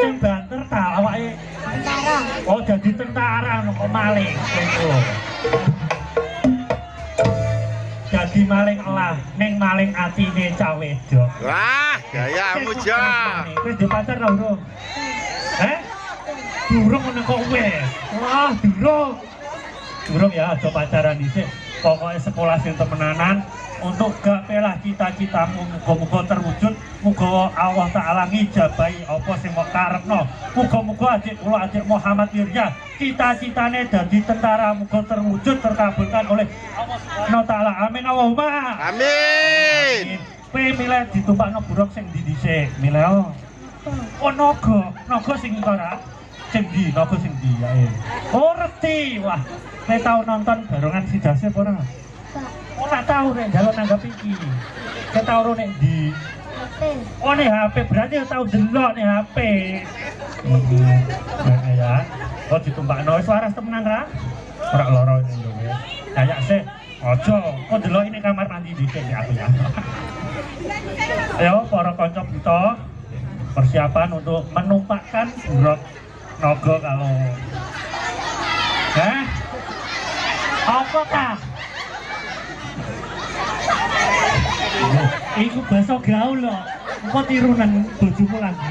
sing banter ta awake. Tentara. Oh jadi tentara kok maling. Jadi maling lah, neng maling atine cah wedok. Wah, gayamu Jo. Wis di pacar ta urung? Durung ngono kok wis. Wah, durung. Durung ya aja pacaran dhisik. Pokoknya sekolah sing temenanan untuk gak pelah cita-citamu muga-muga terwujud, muga Allah Ta'ala ngijabahi apa sing mau karepno. Muga-muga adik kula adik Muhammad Mirza cita-citane dadi tentara muga terwujud terkabulkan oleh Allah Subhanahu wa Ta'ala. Amin Allahumma. Amin. Kowe milih ditumpakno buruk sing ndi dhisik? Milih oh naga sing ora. Sing ndi? Naga sing ndi ae. Oh reti. Wah, kowe tau nonton barongan si Dasep ora? Ora tau nek njaluk nanggap iki. Kowe tau ro nek ndi? Oh nek HP berarti tau delok nek HP. Ya. Kok ditumpakno wis waras temenan ra? Ora lara ini lho ya. Kayak sih ojo, kok delok ini kamar mandi dhisik ya aku ya. Ayo para kanca kita persiapan untuk menumpahkan buruk naga kalau apa ta? Iku basa gaul lho. Engko tirunan bojomu lagi.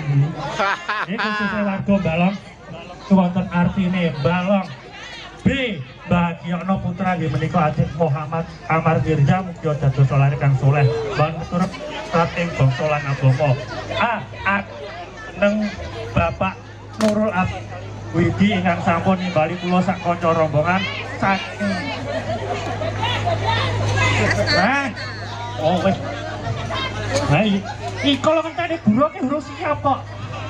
Iki khususnya warga Balong. Wonten artine Balong. B. Bahagiakno putra nggih menika adik Muhammad Amar Mirza mugi dados kang saleh. Ban turut saat ing bangsa lan agama. A. Neng Bapak Nurul Widi ingkang sampun nimbali kula sak kanca rombongan saking oh wis. Nah iki kalau ngenteni guru ki urus siap kok.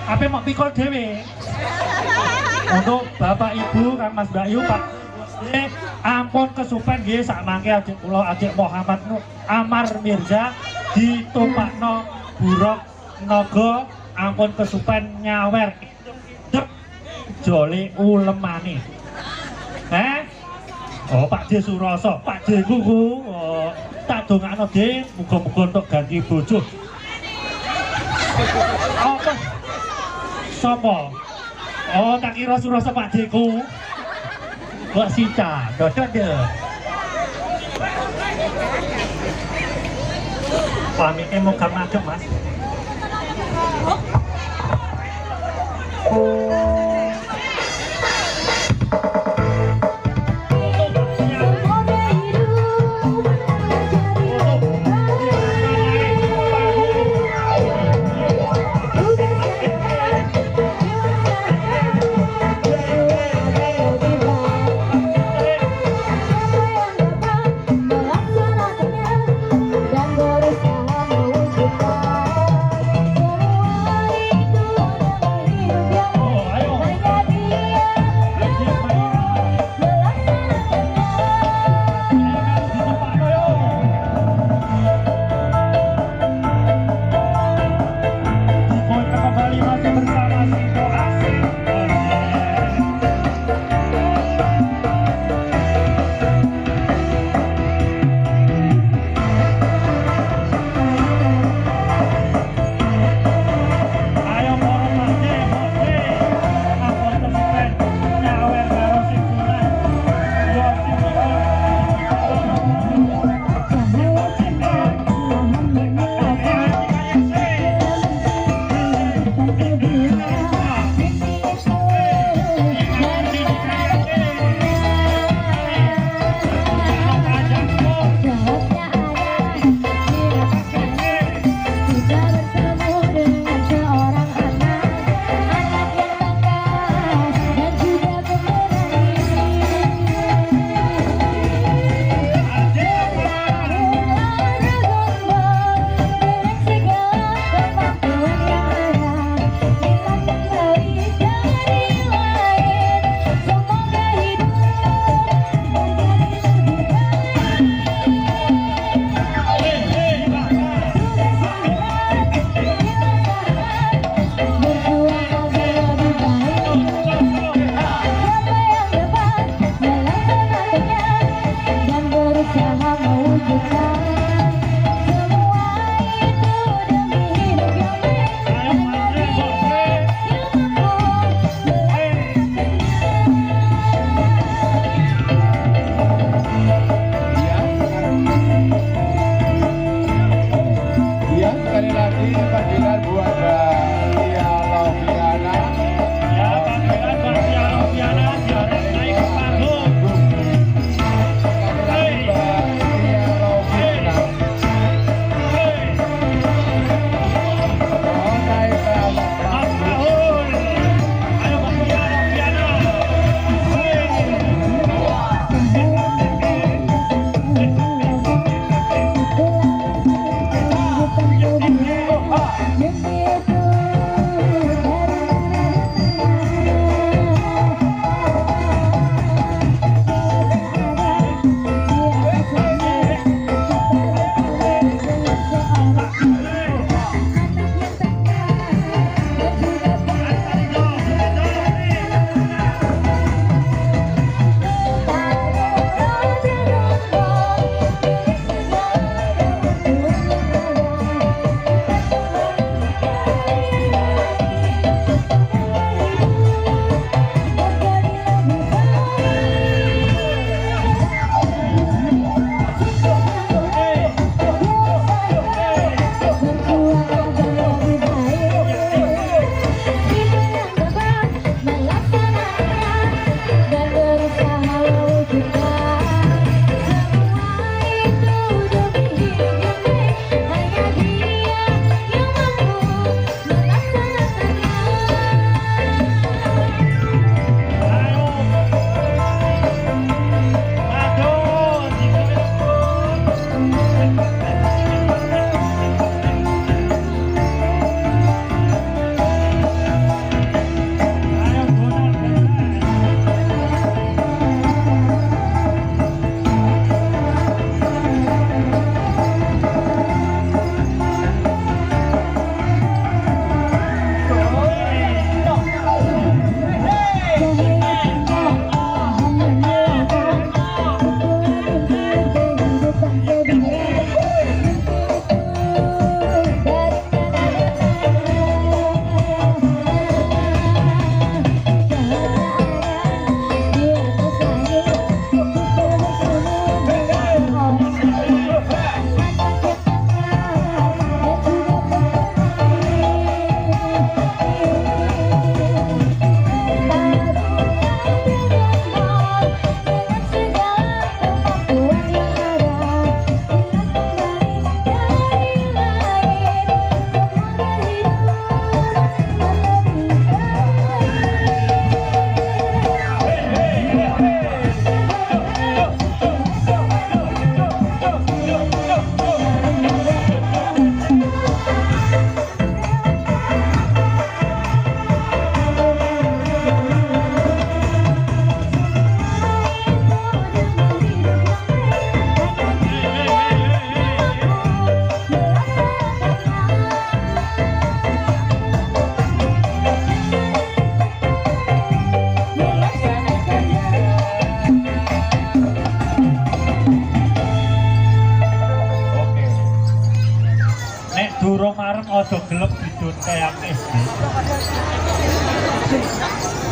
Ape mau pikul dhewe. Untuk Bapak Ibu Kang Mas Bayu Pak ampun kesupen nggih sak mangke adik kula adik Muhammad Amar Mirza ditumpakno buruk naga ampun kesupen nyawer jole ulemane. Oh Pak D Suroso, Pak D kuku tak dongakno D muga-muga untuk ganti bojo. Apa? Sopo? Oh tak kira Suroso Pak D ku. Kok Sica, dodode. Pamitnya mau madhep Mas.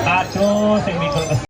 Aduh, sing mikul kes.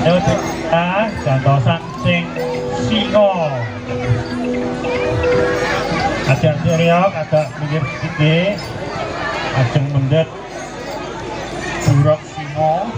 Ayo kita gantosan sing singo. Ajak seriok, agak minggir sedikit. Ajeng mendet buruk singo.